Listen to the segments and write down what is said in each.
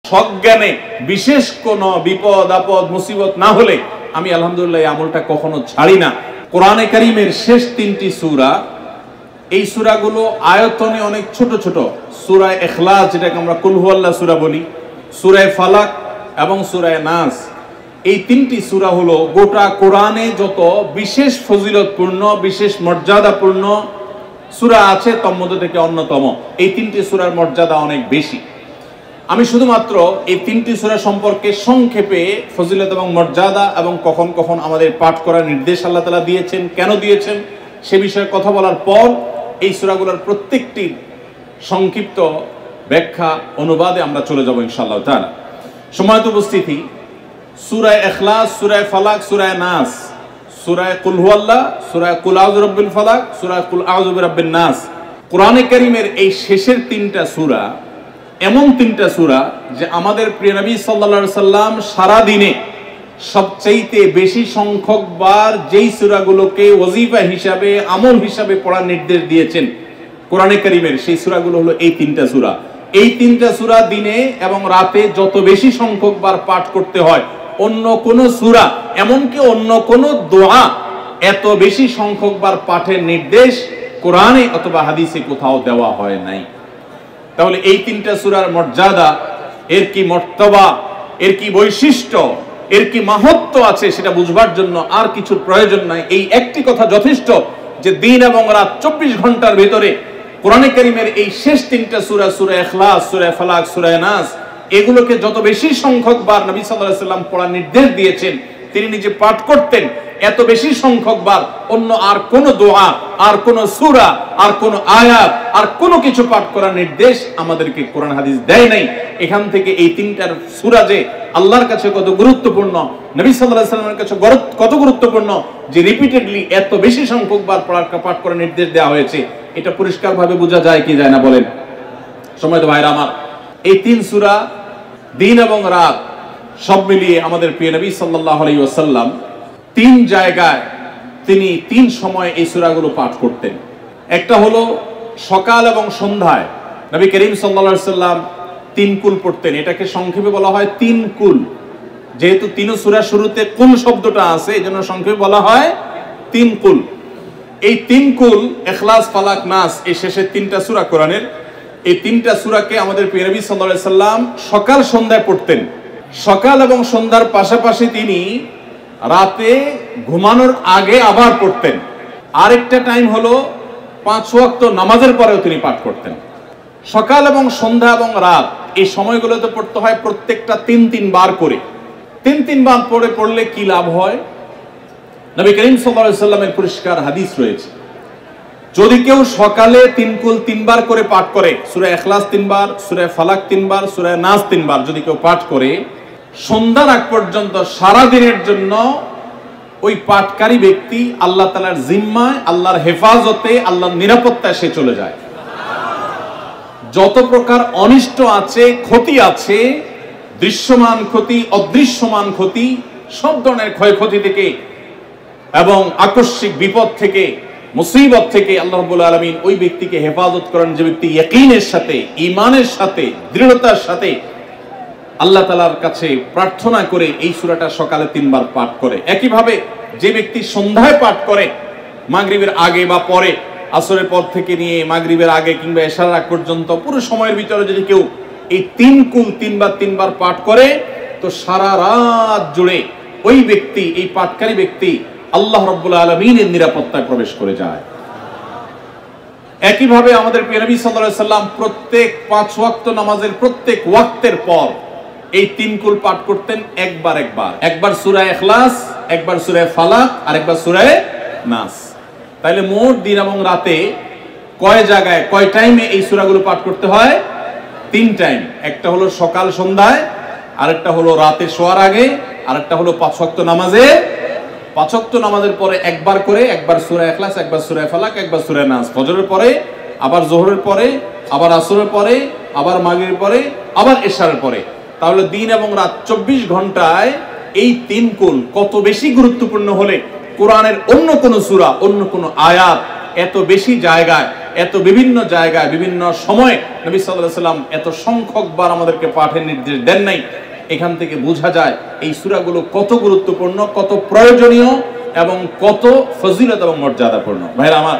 সজ্ঞানে বিশেষ কোন বিপদ আপদ মুসিবত না হলে আমি আলহামদুলিল্লাহ এই আমলটা কখনো ছাড়ি না। কোরআনে কারীমের শেষ 3টি সূরা, এই সূরাগুলো আয়তনে অনেক ছোট ছোট। সূরা ইখলাস, যেটাকে আমরা কুল হুয়াল্লাহ সূরা বলি, সূরা ফালাক এবং সূরা নাস, এই 3টি সূরা হলো গোটা কোরআনে যত বিশেষ ফজিলতপূর্ণ বিশেষ মর্যাদাপূর্ণ সূরা আছে তার মধ্যে থেকে অন্যতম। এই 3টি সূরার মর্যাদা অনেক বেশি। আমি শুধুমাত্র এই 3টি সূরা সম্পর্কে সংক্ষেপে ফজিলত এবং মর্যাদা এবং কখন কখন আমাদের পাঠ করার নির্দেশ আল্লাহ তাআলা দিয়েছেন, কেন দিয়েছেন সে বিষয়ে কথা বলার পর এই সূরাগুলোর প্রত্যেকটির সংক্ষিপ্ত ব্যাখ্যা অনুবাদে আমরা চলে যাব ইনশাআল্লাহ তাআলা। সম্মানিত উপস্থিতি, সূরা ইখলাস, সূরা ফালাক, সূরা নাস, সূরা কুল হুয়াল্লাহ, সূরা কুল আউযু বিরাব্বিল ফালাক, সূরা কুল আউযু বিরাব্বিন নাস, কোরআনে কারীমের এই শেষের 3টা সূরা এমন 3টা সূরা যে আমাদের প্রিয় নবী সাল্লাল্লাহু আলাইহি সাল্লাম সারা দিনে সবচেয়ে বেশি সংখ্যক বার যেই সূরাগুলোকে ওয়াজিফা হিসাবে আমল হিসাবে পড়ার নির্দেশ দিয়েছেন কোরআনে কারীমের, সেই সূরাগুলো হলো এই 3টা সূরা। এই 3টা সূরা দিনে এবং রাতে যত বেশি সংখ্যক বার পাঠ করতে হয়, অন্য কোন সূরা এমনকি অন্য কোন দোয়া এত বেশি সংখ্যক বার পাঠের নির্দেশ কোরআনে অথবা হাদিসে কোথাও দেওয়া হয় নাই। তাহলে এই 3টা সূরার মর্যাদা, এর কি মর্তবা, এর কি বৈশিষ্ট্য, এর কি মাহাত্ম্য আছে সেটা বুঝবার জন্য আর কিছুর প্রয়োজন নাই। এই একটি কথা যথেষ্ট যে দিন এবং রাত 24 ঘন্টার ভিতরে কোরআনে কারীমের এই শেষ 3টা সূরা, সূরা ইখলাস, সূরা ফালাক, সূরা নাস, এগুলোকে যত বেশি সংখ্যক বার নবী সাল্লাল্লাহু আলাইহি সাল্লাম পড়ার নির্দেশ দিয়েছেন, তিনি নিজে পাঠ করতেন, এত বেশি সংখ্যক বার অন্য আর কোন দোয়া, আর কোন সূরা, আর কোন আয়াত, আর কোন কিছু পাঠ করার নির্দেশ আমাদেরকে কোরআন হাদিস দেয় নাই। এখান থেকে এই 3টার সূরা যে আল্লাহর কাছে কত গুরুত্বপূর্ণ, নবী সাল্লাল্লাহু আলাইহি সাল্লামের কাছে কত গুরুত্বপূর্ণ যে রিপিটেডলি এত বেশি সংখ্যক বার পাঠ করার নির্দেশ দেওয়া হয়েছে, এটা পরিষ্কারভাবে বোঝা যায় কি যায় না বলেন? সম্মানিত ভাইরা আমার, এই 3 সূরা দিন এবং রাত সব মিলিয়ে আমাদের প্রিয় নবী সাল্লাল্লাহু আলাইহি ওয়াসাল্লাম 3 জায়গায় তিনি 3 সময় এই সূরাগুলো পাঠ করতেন। একটা হলো সকাল এবং সন্ধ্যায় নবী করিম সাল্লাল্লাহু আলাইহি ওয়াসাল্লাম 3 কুল পড়তেন। এটাকে সংক্ষেপে বলা হয় 3 কুল। যেহেতু 3 সূরার শুরুতে কুল শব্দটা আছে, এজন্য সংক্ষেপে বলা হয় 3 কুল। এই 3 কুল ইখলাস, ফালাক, নাস, এই শেষের 3টা সূরা কোরআনের, এই 3টা সূরাকে আমাদের প্রিয় নবী সাল্লাল্লাহু আলাইহি ওয়াসাল্লাম সকাল সন্ধ্যায় পড়তেন। সকাল এবং সন্ধ্যার পাশাপাশি তিনি রাতে ঘুমানোর আগে আবার পড়তেন। আরেকটা টাইম হলো 5 ওয়াক্ত নামাজের পরেও তিনি পাঠ করতেন। সকাল এবং সন্ধ্যা এবং রাত এই সময়গুলোতে পড়তে হয় প্রত্যেকটা 3 বার করে। 3 বার পড়লে কি লাভ হয়? নবী করিম সাল্লাল্লাহু আলাইহি ওয়াসাল্লামের পরিষ্কার হাদিস রয়েছে, যদি কেউ সকালে 3 কুল 3 বার করে পাঠ করে, সূরা ইখলাস 3 বার, সূরা ফালাক 3 বার, সূরা নাস 3 বার যদি কেউ পাঠ করে, সন্ধ্যার আগ পর্যন্ত সারা দিনের জন্য ওই পাঠকারী ব্যক্তি আল্লাহ তাআলার জিম্মায়, আল্লাহর হেফাজতে, আল্লাহর নিরাপত্তায় সে চলে যায়। যত প্রকার অনিষ্ট আছে, ক্ষতি আছে, দৃশ্যমান ক্ষতি, অদৃশ্যমান ক্ষতি, সব ধরনের ক্ষয়ক্ষতি থেকে এবং আকস্মিক বিপদ থেকে, মুসিবত থেকে আল্লাহ রাব্বুল আলামিন ওই ব্যক্তিকে হেফাজত করেন, যে ব্যক্তি ইয়াকিনের সাথে, ঈমানের সাথে, দৃঢ়তার সাথে আল্লাহ তাআলার কাছে প্রার্থনা করে এই সূরাটা সকালে 3 বার পাঠ করে। একইভাবে যে ব্যক্তি সন্ধ্যায় পাঠ করে, মাগরিবের আগে বা পরে, আসরের পর থেকে নিয়ে মাগরিবের আগে কিংবা এশার আগ পর্যন্ত পুরো সময়ের ভিতরে যদি কেউ এই 3 কুল 3 বার পাঠ করে, তো সারা রাত জুড়ে ওই ব্যক্তি, এই পাঠকারী ব্যক্তি আল্লাহ রাব্বুল আলামিনের নিরাপত্তায় প্রবেশ করে যায়। একইভাবে আমাদের প্রিয় নবী সাল্লাল্লাহু আলাইহি সাল্লাম প্রত্যেক 5 ওয়াক্ত নামাজের প্রত্যেক ওয়াক্তের পর এই 3 কুল পাঠ করতেন একবার সূরা ইখলাস, একবার সূরা ফালাক, আর একবার সূরা নাস। তাইলে মোট দিন এবং রাতে কয় জায়গায়, কয় টাইমে এই সূরাগুলো পাঠ করতে হয়? 3 টাইম। একটা হলো সকাল সন্ধ্যায়, আরেকটা হলো রাতে শোয়ার আগে, আরেকটা হলো 5 ওয়াক্ত নামাজে। 5 ওয়াক্ত নামাজের পরে একবার করে, একবার সূরা ইখলাস, একবার সূরা ফালাক, একবার সূরা নাস। ফজরের পরে, আবার যোহরের পরে, আবার আসরের পরে, আবার মাগরিবের পরে, আবার এশারের পরে। তাহলে দিন এবং রাত 24 ঘন্টায় এই 3 কুল কত বেশি গুরুত্বপূর্ণ হলে কোরআনের অন্য কোন সূরা, অন্য কোন আয়াত এত বেশি জায়গায় এত বিভিন্ন জায়গায় বিভিন্ন সময়ে নবী সাল্লাল্লাহু আলাইহি ওয়াসাল্লাম এত সংখ্যকবার আমাদেরকে পাঠের নির্দেশ দেন নাই। এখান থেকে বোঝা যায় এই সূরাগুলো কত গুরুত্বপূর্ণ, কত প্রয়োজনীয় এবং কত ফজিলত এবং মর্যাদাপূর্ণ। ভাইরা আমার,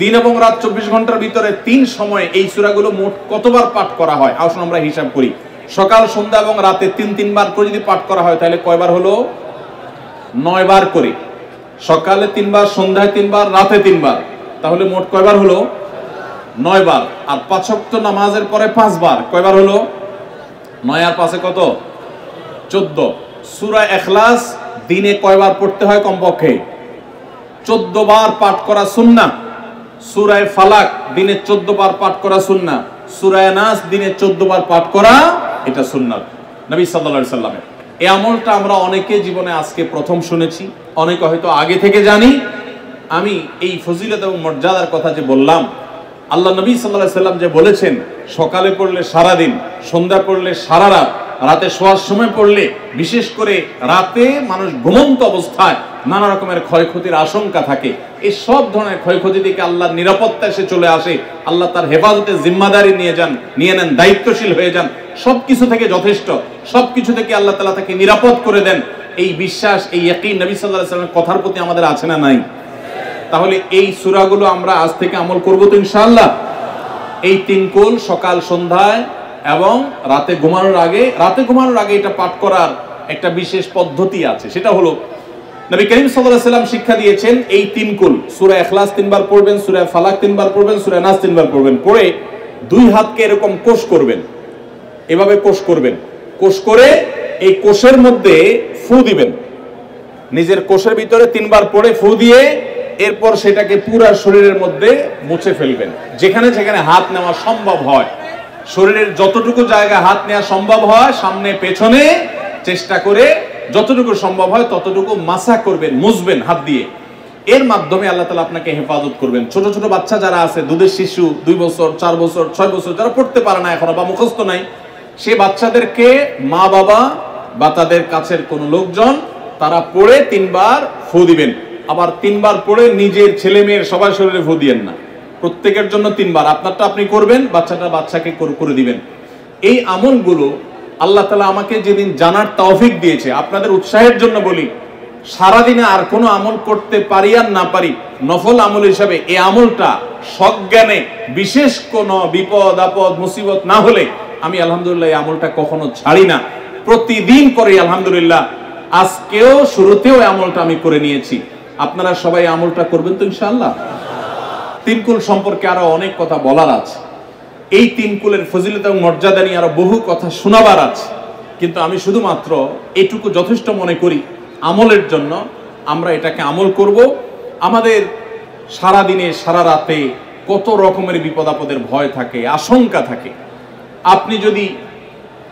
দিন এবং রাত 24 ঘন্টার ভিতরে 3 সময়ে এই সূরাগুলো মোট কতবার পাঠ করা হয় আসুন আমরা হিসাব করি। সকাল, সন্ধ্যা এবং রাতে 3 বার করে যদি পাঠ করা হয় তাহলে কয়বার হলো? 9 বার করে। সকালে 3 বার, সন্ধ্যায় 3 বার, রাতে 3 বার, তাহলে মোট কয়বার হলো? 9 বার। আর 5 ওয়াক্ত নামাজের পরে 5 বার, কয়বার হলো? 9 আর 5 কত? 14। সূরা ইখলাস দিনে কয়বার পড়তে হয়? কমপক্ষে 14 বার পাঠ করা সুন্নাহ। সূরা ফালাক দিনে 14 বার পাঠ করা সুন্নাহ। সূরা নাস দিনে 14 বার পাঠ করা এটা সুন্নাত নবী সাল্লাল্লাহু আলাইহি সাল্লামের। এই আমলটা আমরা অনেকে জীবনে আজকে প্রথম শুনেছি, অনেকে হয়তো আগে থেকে জানি। আমি এই ফজিলত এবং মর্যাদার কথা যে বললাম, আল্লাহ নবী সাল্লাল্লাহু আলাইহি সাল্লাম যে বলেছেন সকালে পড়লে সারা দিন, সন্ধ্যা পড়লে সারা রাত, রাতে শোয়ার সময় পড়লে, বিশেষ করে রাতে মানুষ ঘুমন্ত অবস্থায় নানা রকমের ক্ষয়ক্ষতির আশঙ্কা থাকে, এই সব ধরনের ক্ষয়ক্ষতি থেকে আল্লাহর নিরাপত্তা এসে চলে আসে। আল্লাহ তার হেফাজতের জিম্মাদারি নিয়ে নেন, দায়িত্বশীল হয়ে যান। সবকিছু থেকে যথেষ্ট, সবকিছু থেকে আল্লাহ তাআলা তাকে নিরাপদ করে দেন। এই বিশ্বাস, এই ইয়াকিন নবী সাল্লাল্লাহু আলাইহি সাল্লামের কথার প্রতি আমাদের আছে না নাই? তাহলে এই সূরাগুলো আমরা আজ থেকে আমল করব তো ইনশাআল্লাহ। এই 3 কুল সকাল, সন্ধ্যায় এবং রাতে ঘুমানোর আগে এটা পাঠ করার একটা বিশেষ পদ্ধতি আছে। সেটা হলো নবী করিম সাল্লাল্লাহু আলাইহি সাল্লাম শিক্ষা দিয়েছেন এই 3 কুল, সূরা ইখলাস 3 বার পড়বেন, সূরা ফালাক 3 বার পড়বেন, সূরা নাস 3 বার পড়বেন। পড়ে 2 হাতকে এরকম কোষ করবেন, এভাবে কোষ করবেন। কোষ করে এই কোষের মধ্যে ফু দিবেন। নিজের কোষের ভিতরে 3 বার পড়ে ফু দিয়ে এরপর সেটাকে পুরো শরীরের মধ্যে মুছে ফেলবেন। যেখানে যেখানে হাত নেওয়া সম্ভব হয়, শরীরের যতটুকু জায়গা হাত নেওয়া সম্ভব হয়, সামনে পেছনে চেষ্টা করে যতটুকু সম্ভব হয় ততটুকু মাসা করবেন, মুছবেন হাত দিয়ে। এর মাধ্যমে আল্লাহ তাআলা আপনাকে হেফাজত করবেন। ছোট ছোট বাচ্চা যারা আছে, দুধের শিশু, 2 বছর, 4 বছর, 6 বছর, যারা পড়তে পারে না এখনো বা মুখস্থ নাই, সেই বাচ্চাদেরকে মা বাবা বা তাদের কাছের কোনো লোকজন তারা পড়ে 3 বার ফু দিবেন। আবার 3 বার পড়ে নিজের ছেলে মেয়ের সবার শরীরে ফু দিয়েন না, প্রত্যেকের জন্য 3 বার। আপনারটা আপনি করবেন, বাচ্চাকে করে দিবেন। এই আমলগুলো আল্লাহ তাআলা আমাকে যেদিন জানার তৌফিক দিয়েছে, আপনাদের উৎসাহের জন্য বলি, সারাদিনে আর কোনো আমল করতে পারি আর না পারি, নফল আমল হিসাবে এই আমলটা সজ্ঞানে, বিশেষ কোনো বিপদ আপদ মুসিবত না হলে আমি আলহামদুলিল্লাহ এই আমলটা কখনো ছাড়ি না, প্রতিদিন করি আলহামদুলিল্লাহ। আজকেও শুরুতেও এই আমলটা আমি করে নিয়েছি। আপনারা সবাই আমলটা করবেন তো ইনশাআল্লাহ। 3 কুল সম্পর্কে আরো অনেক কথা বলার আছে, এই 3 কুলের ফজিলত এবং মর্যাদা নিয়ে আরো বহু কথা শোনাবার আছে, কিন্তু আমি শুধুমাত্র এটুকু যথেষ্ট মনে করি আমলের জন্য। আমরা এটাকে আমল করব। আমাদের সারা দিনে সারা রাতে কত রকমের বিপদ আপদের ভয় থাকে, আশঙ্কা থাকে। আপনি যদি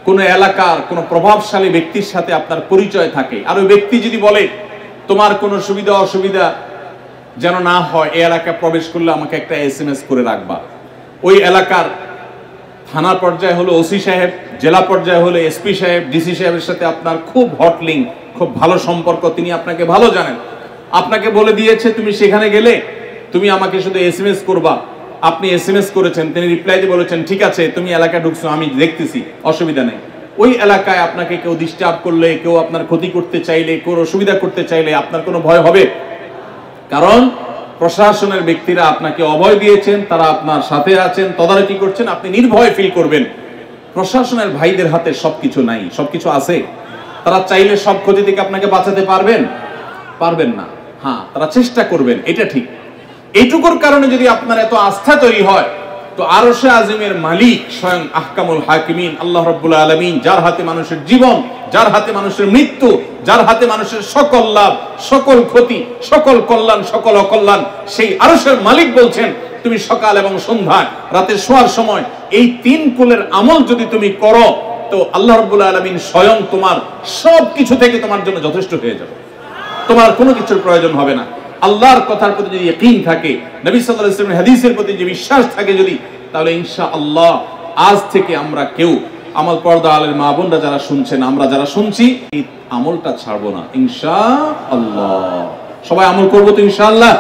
কোনো এলাকার কোনো প্রভাবশালী ব্যক্তির সাথে আপনার পরিচয় থাকে, আর ওই ব্যক্তি যদি বলে তোমার কোনো সুবিধা অসুবিধা যেন না হয়, এই এলাকায় প্রবেশ করলে আমাকে একটা SMS করে রাখবা। ওই এলাকার থানা পর্যায়ে হলো ওসি সাহেব, জেলা পর্যায়ে হলো SP সাহেব, DC সাহেবের সাথে আপনার খুব হট লিঙ্ক, খুব ভালো সম্পর্ক, তিনি আপনাকে ভালো জানেন। আপনাকে বলে দিয়েছে তুমি সেখানে গেলে তুমি আমাকে শুধু SMS করবা। আপনি SMS করেছেন, তিনি রিপ্লাই দিয়ে বলেছেন ঠিক আছে তুমি এলাকায় ঢুকছো, আমি দেখতেছি, অসুবিধা নেই। ওই এলাকায় আপনাকে কেউ ডিস্টার্ব করলে, কেউ আপনার ক্ষতি করতে চাইলে, কেউ অসুবিধা করতে চাইলে আপনার কোনো ভয় হবে? কারণ প্রশাসনের ব্যক্তিরা আপনাকে অভয় দিয়েছেন, তারা আপনার সাথে আছেন, তদারকি করছেন, আপনি নির্ভয় ফিল করবেন। প্রশাসনের ভাইদের হাতে সবকিছু নাই, সবকিছু আছে। তারা চাইলে সব ক্ষতি থেকে আপনাকে বাঁচাতে পারবেন না। হ্যাঁ, তারা চেষ্টা করবেন, এটা ঠিক। এইটুকুর কারণে যদি আপনার এত আস্থা তৈরি হয়, তো আরশে আজিমের মালিক স্বয়ং আহকামুল হাকিমিন আল্লাহ রাব্বুল আলামিন, যার হাতে মানুষের জীবন, যার হাতে মানুষের মৃত্যু, যার হাতে মানুষের সকল লাভ, সকল ক্ষতি, সকল কল্যাণ, সকল অকল্যাণ, সেই আরশের মালিক বলছেন তুমি সকাল এবং সন্ধ্যায়, রাতে শোয়ার সময় এই 3 কুলের আমল যদি তুমি করো, তো আল্লাহ রাব্বুল আলামিন স্বয়ং তোমার সব কিছু থেকে তোমার জন্য যথেষ্ট হয়ে যাবে। তোমার কোনো কিছুর প্রয়োজন হবে না। আল্লাহর কথার প্রতি যদি ইয়াকিন থাকে, নবী সাল্লাল্লাহু আলাইহি ওয়াসাল্লামের হাদিসের প্রতি যে বিশ্বাস থাকে যদি, তাহলে ইনশাআল্লাহ আজ থেকে আমরা কেউ, আমল পর্দা আলের মা বোনরা যারা শুনছেন, আমরা যারা শুনছি, এই আমলটা ছাড়বো না ইনশাআল্লাহ। সবাই আমল করবো তো ইনশাআল্লাহ।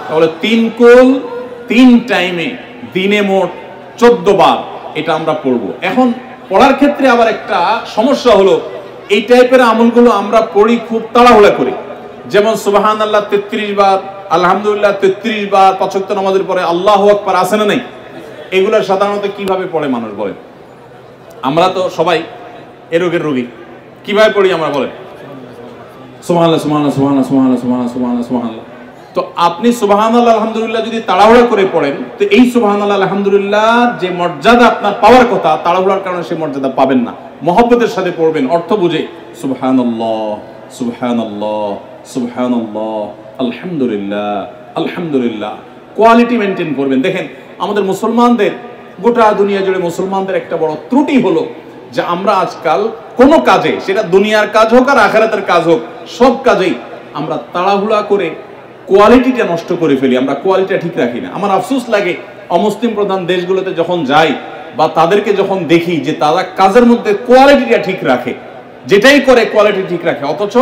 তাহলে 3 কুল 3 টাইমে দিনে মোট 14 বার এটা আমরা পড়ব। এখন পড়ার ক্ষেত্রে আবার একটা সমস্যা হলো, এই টাইপের আমলগুলো আমরা পড়ি খুব তাড়াহুড়া করে। যেমন সুবহানাল্লাহ 33 বার, আলহামদুলিল্লাহ 33 বার, 5 ওয়াক্ত নামাজের পরে আল্লাহু আকবার আছে না নাই? এগুলো সাধারণত কিভাবে পড়ে মানুষ বলেন? আমরা তো সবাই এ রোগের রোগী। কিভাবে পড়ি আমরা বলেন? সুবহানাল্লাহ সুবহানাল্লাহ সুবহানাল্লাহ সুবহানাল্লাহ সুবহানাল্লাহ সুবহানাল্লাহ সুবহানাল্লাহ। তো আপনি সুবহানাল্লাহ আলহামদুলিল্লাহ যদি তাড়াহুড়া করে পড়েন, তো এই সুবহানাল্লাহ আলহামদুলিল্লাহ যে মর্যাদা আপনার পাওয়ার কথা, তাড়াহুড়ার কারণে সেই মর্যাদা পাবেন না। মহব্বতের সাথে পড়বেন, অর্থ বুঝে। সুবহানাল্লাহ সুবহানাল্লাহ সুবহানাল্লাহ আলহামদুলিল্লাহ আলহামদুলিল্লাহ। কোয়ালিটি মেনটেন করবেন। দেখেন, আমাদের মুসলমানদের, গোটা দুনিয়া জুড়ে মুসলমানদের একটা বড় ত্রুটি হলো যে আমরা আজকাল কোনো কাজে, সেটা দুনিয়ার কাজ হোক আর আখিরাতের কাজ হোক, সব কাজেই আমরা তাড়াহুড়া করে কোয়ালিটিটা নষ্ট করে ফেলি। আমরা কোয়ালিটিটা ঠিক রাখি না। আমার আফসোস লাগে অমুসলিম প্রধান দেশগুলোতে যখন যাই বা তাদেরকে যখন দেখি যে তারা কাজের মধ্যে কোয়ালিটিটা ঠিক রাখে, যেটাই করে কোয়ালিটি ঠিক রাখে, অথচ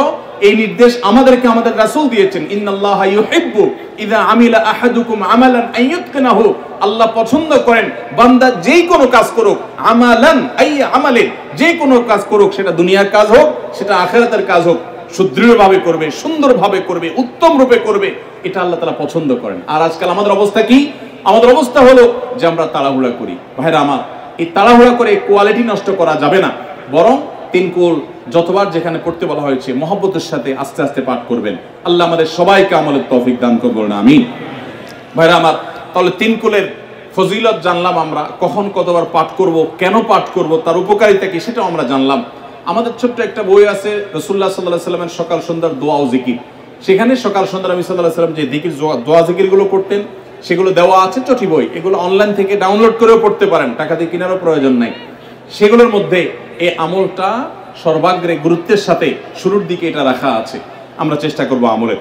এই নির্দেশ আমাদেরকে আমাদের রাসূল দিয়েছেন, ইন্নাল্লাহা ইউহিব্বু ইযা আমিলা আহাদুকুম আমালান আইয়ুতকিনাহু। আল্লাহ পছন্দ করেন বান্দা যেই কোনো কাজ করুক, আমালান আই আমালিন, যে কোনো কাজ করুক, সেটা দুনিয়ার কাজ হোক, সেটা আখিরাতের কাজ হোক, সুদৃঢ়ভাবে করবে, সুন্দরভাবে করবে, উত্তম রূপে করবে, এটা আল্লাহ তাআলা পছন্দ করেন। আর আজকাল আমাদের অবস্থা কি? আমাদের অবস্থা হলো যে আমরা তাড়াহুড়া করি। ভাইরা আমার, এই তাড়াহুড়া করে কোয়ালিটি নষ্ট করা যাবে না, বরং 3 কুল যতবার যেখানে পড়তে বলা হয়েছে মহব্বতের সাথে আস্তে আস্তে পাঠ করবেন। আল্লাহ আমাদের সবাইকে আমলের তৌফিক দান করুন, আমিন। ভাইরা আমার, তাহলে 3 কুলের ফজিলত জানলাম আমরা, কখন কতবার পাঠ করব, কেন পাঠ করব, তার উপকারিতা কি সেটাও আমরা জানলাম। আমাদের ছোট্ট একটা বই আছে রাসূলুল্লাহ সাল্লাল্লাহু আলাইহি ওয়াসাল্লামের সকাল সন্ধ্যার দোয়া ও জিকির। সেখানে সকাল সন্ধ্যা নবী সাল্লাল্লাহু আলাইহি ওয়াসাল্লাম যে জিকির, দোয়া জিকিরগুলো করতেন সেগুলো দেওয়া আছে চটি বই। এগুলো অনলাইন থেকে ডাউনলোড করেও পড়তে পারেন, টাকা দিয়ে কেনারও প্রয়োজন নাই। সেগুলোর মধ্যে এই আমলটা সর্বাগ্রে গুরুত্বের সাথে শুরুর দিকে এটা রাখা আছে। আমরা চেষ্টা করব আমলের।